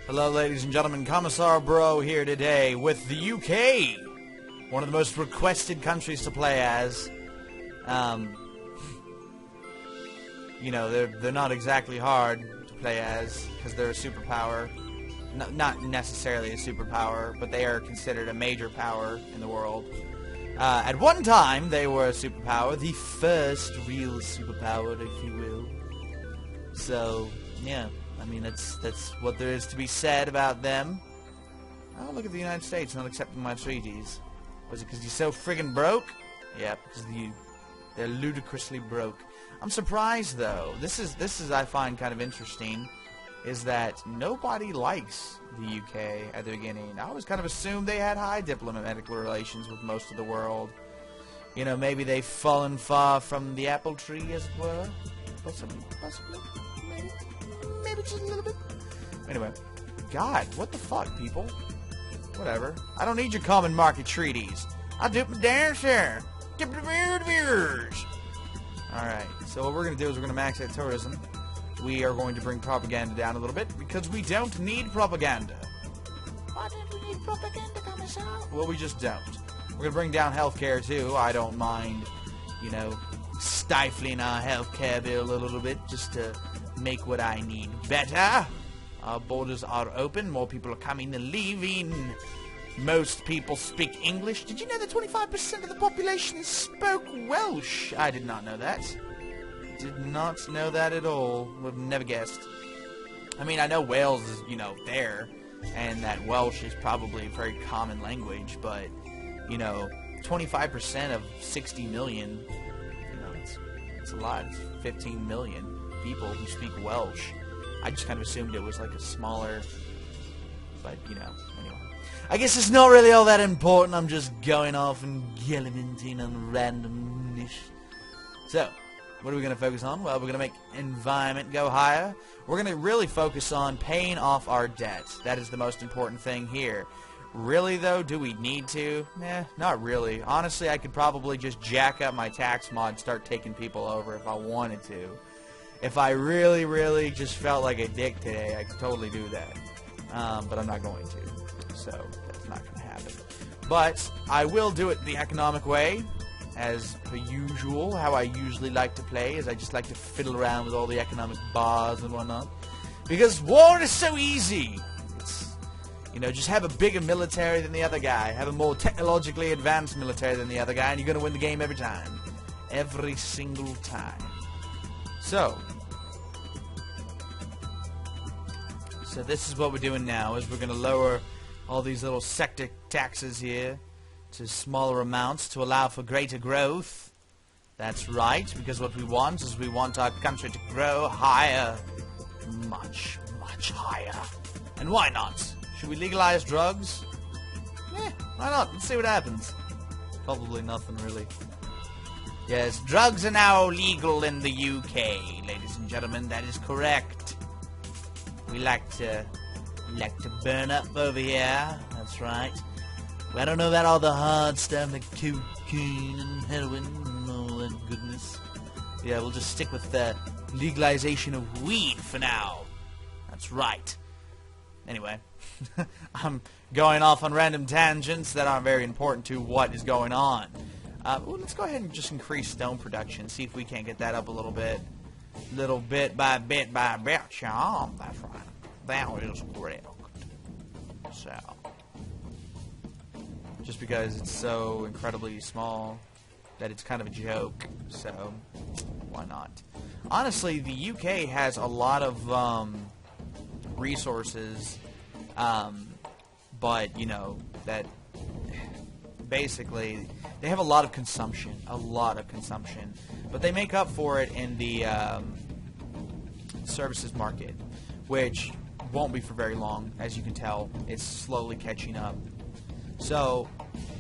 Hello, ladies and gentlemen. CommissarBRO here today with the UK, one of the most requested countries to play as. You know, they're not exactly hard to play as because they're a superpower. Not necessarily a superpower, but they are considered a major power in the world. At one time, they were a superpower, the first real superpower, if you will. So, yeah. I mean, that's what there is to be said about them. Oh, look at the United States not accepting my treaties. Was it because you're so friggin' broke? Yeah, because they're ludicrously broke. I'm surprised, though. This is I find kind of interesting, is that nobody likes the UK at the beginning. I always kind of assumed they had high diplomatic relations with most of the world. You know, maybe they've fallen far from the apple tree, as it were. Possibly, maybe just a little bit. Anyway, God, what the fuck, people? Whatever. I don't need your common market treaties. I'll do it my damn share. Alright, so what we're going to do is we're going to max out tourism. We are going to bring propaganda down a little bit because we don't need propaganda. Why don't we need propaganda, Commissar? Well, we just don't. We're going to bring down healthcare too. I don't mind, you know, stifling our healthcare bill a little bit just to make what I need better. Our borders are open. More people are coming and leaving. Most people speak English. Did you know that 25% of the population spoke Welsh? I did not know that. Did not know that at all. Would have never guessed. I mean, I know Wales is, you know, there, and that Welsh is probably a very common language, but, you know, 25% of 60 million, you know, it's a lot. It's 15 million people who speak Welsh. I just kind of assumed it was like a smaller, but, you know, anyway. I guess it's not really all that important. I'm just going off and gallivanting on randomness. So, what are we going to focus on? Well, we're going to make environment go higher. We're going to really focus on paying off our debt. That is the most important thing here. Really, though, do we need to? Not really. Honestly, I could probably just jack up my tax mod and start taking people over if I wanted to. If I really, really just felt like a dick today, I could totally do that. But I'm not going to. So, that's not going to happen. But I will do it the economic way. As per usual, how I usually like to play is I just like to fiddle around with all the economic bars and whatnot. Because war is so easy. It's, you know, just have a bigger military than the other guy. Have a more technologically advanced military than the other guy, and you're going to win the game every time. Every single time. So this is what we're doing now, is we're going to lower all these little sector taxes here to smaller amounts to allow for greater growth. That's right, because what we want is we want our country to grow higher. Much, much higher. And why not? Should we legalize drugs? Why not? Let's see what happens. Probably nothing, really. Yes, drugs are now legal in the UK, ladies and gentlemen. That is correct. We like to burn up over here. That's right. I don't know about all the hard stuff like cocaine and heroin and all that goodness. Yeah, we'll just stick with the legalization of weed for now. That's right. Anyway, I'm going off on random tangents that aren't very important to what is going on. Well, let's go ahead and just increase stone production, see if we can't get that up a little bit. Little bit by bit by bit. Yeah, that's right. That is correct. So, just because it's so incredibly small that it's kind of a joke, so why not? Honestly, the UK has a lot of resources, but, you know, that basically they have a lot of consumption, but they make up for it in the services market, which won't be for very long. As you can tell, it's slowly catching up. So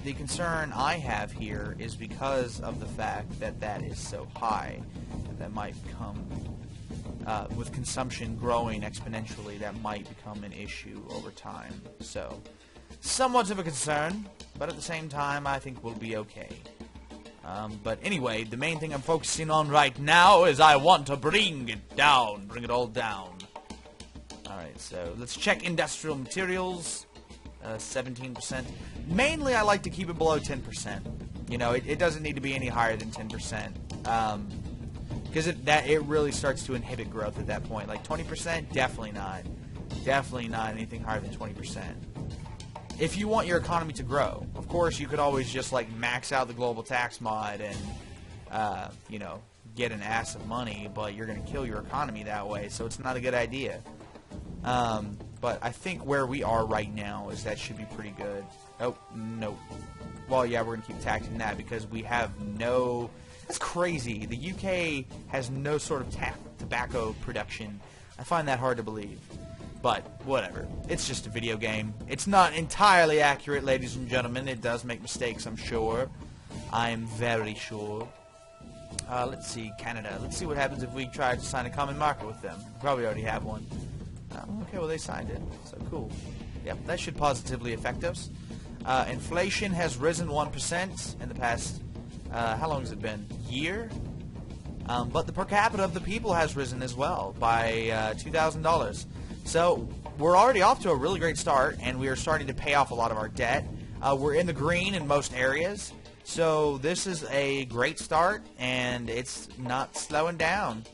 the concern I have here is because of the fact that that is so high, that might become, with consumption growing exponentially, that might become an issue over time. So, somewhat of a concern, but at the same time, I think we'll be okay. But anyway, the main thing I'm focusing on right now is I want to bring it down, bring it all down. Alright, so let's check industrial materials. 17%. Mainly, I like to keep it below 10%. You know, it doesn't need to be any higher than 10%. Because it really starts to inhibit growth at that point. Like 20%, definitely not. Definitely not anything higher than 20%. If you want your economy to grow, of course, you could always just like max out the global tax mod and, you know, get an ass of money, but you're going to kill your economy that way, so it's not a good idea. But I think where we are right now is that should be pretty good. Oh, no. Well, yeah, we're going to keep taxing that because we have no... That's crazy. The UK has no sort of tobacco production. I find that hard to believe. But, whatever. It's just a video game. It's not entirely accurate, ladies and gentlemen. It does make mistakes, I'm sure. I'm very sure. Let's see, Canada. Let's see what happens if we try to sign a common market with them. We probably already have one. Okay, well, they signed it. So, cool. Yep, that should positively affect us. Inflation has risen 1% in the past, how long has it been? Year? But the per capita of the people has risen as well by $2,000. So, we're already off to a really great start, and we are starting to pay off a lot of our debt. We're in the green in most areas. So, this is a great start, and it's not slowing down.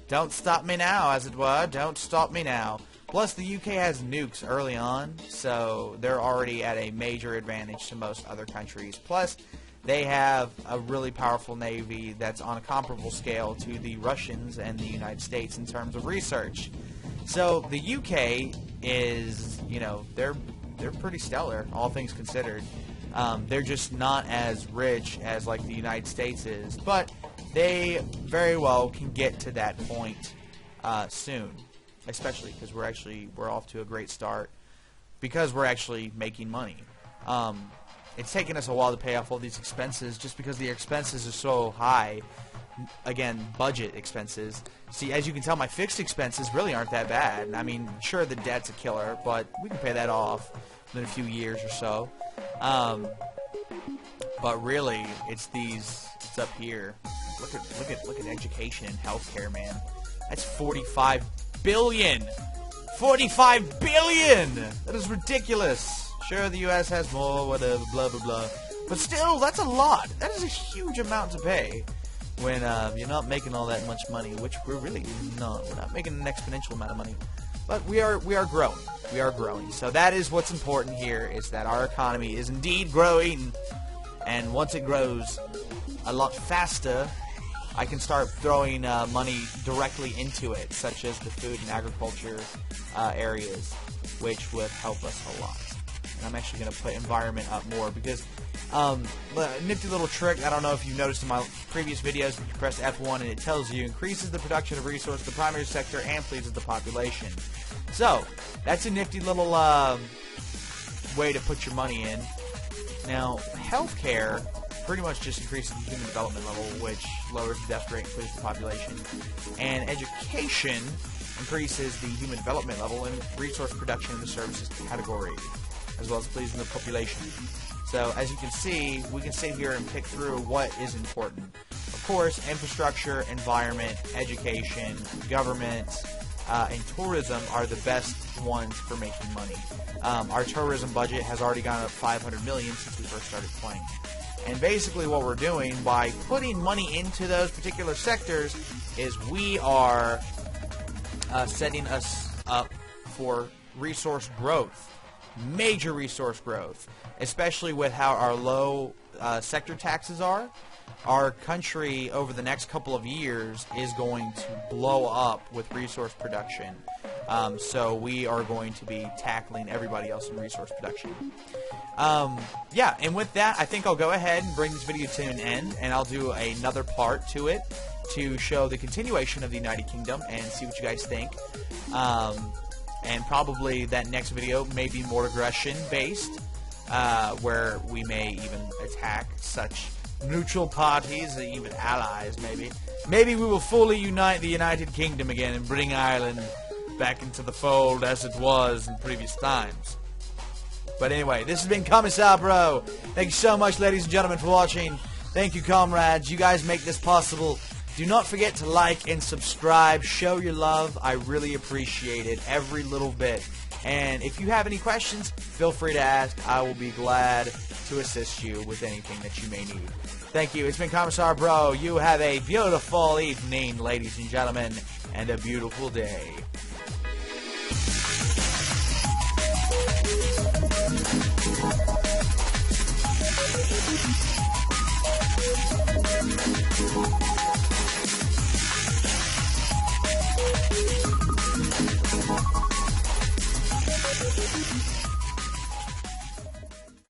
Don't stop me now, as it were. Don't stop me now. Plus, the UK has nukes early on, so they're already at a major advantage to most other countries. Plus, they have a really powerful navy that's on a comparable scale to the Russians and the United States in terms of research. So, the UK is, you know, they're pretty stellar, all things considered. They're just not as rich as, like, the United States is, but they very well can get to that point soon, especially because we're off to a great start because we're actually making money. It's taken us a while to pay off all these expenses just because the expenses are so high. Again, budget expenses. See, as you can tell, my fixed expenses really aren't that bad. I mean, sure, the debt's a killer, but we can pay that off in a few years or so. But really, it's up here. Look at education and healthcare, man. That's 45 billion. 45 billion. That is ridiculous. Sure, the U.S. has more, whatever, blah blah blah. But still, that's a lot. That is a huge amount to pay when you're not making all that much money, which we're really not. We're not making an exponential amount of money, but we are growing. We are growing. So that is what's important here: is that our economy is indeed growing, and once it grows a lot faster, I can start throwing money directly into it, such as the food and agriculture areas, which would help us a lot. And I'm actually going to put environment up more because nifty little trick, I don't know if you've noticed in my previous videos, you press F1 and it tells you increases the production of resource, the primary sector, and pleases the population. So, that's a nifty little way to put your money in. Now, healthcare pretty much just increases the human development level, which lowers the death rate and pleases the population. And education increases the human development level and resource production in the services category, as well as pleasing the population. So, as you can see, we can sit here and pick through what is important. Of course, infrastructure, environment, education, government, and tourism are the best ones for making money. Our tourism budget has already gone up $500 million since we first started playing. And basically what we're doing by putting money into those particular sectors is we are setting us up for resource growth. Major resource growth, especially with how our low sector taxes are. Our country over the next couple of years is going to blow up with resource production. So we are going to be tackling everybody else in resource production. Yeah, and with that, I think I'll go ahead and bring this video to an end, and I'll do another part to it to show the continuation of the United Kingdom and see what you guys think. And probably that next video may be more aggression-based, where we may even attack such neutral parties, even allies, maybe. Maybe we will fully unite the United Kingdom again and bring Ireland back into the fold as it was in previous times. But anyway, this has been CommissarBRO. Thank you so much, ladies and gentlemen, for watching. Thank you, comrades. You guys make this possible. Do not forget to like and subscribe. Show your love. I really appreciate it, every little bit. And if you have any questions, feel free to ask. I will be glad to assist you with anything that you may need. Thank you. It's been CommissarBRO. You have a beautiful evening, ladies and gentlemen, and a beautiful day.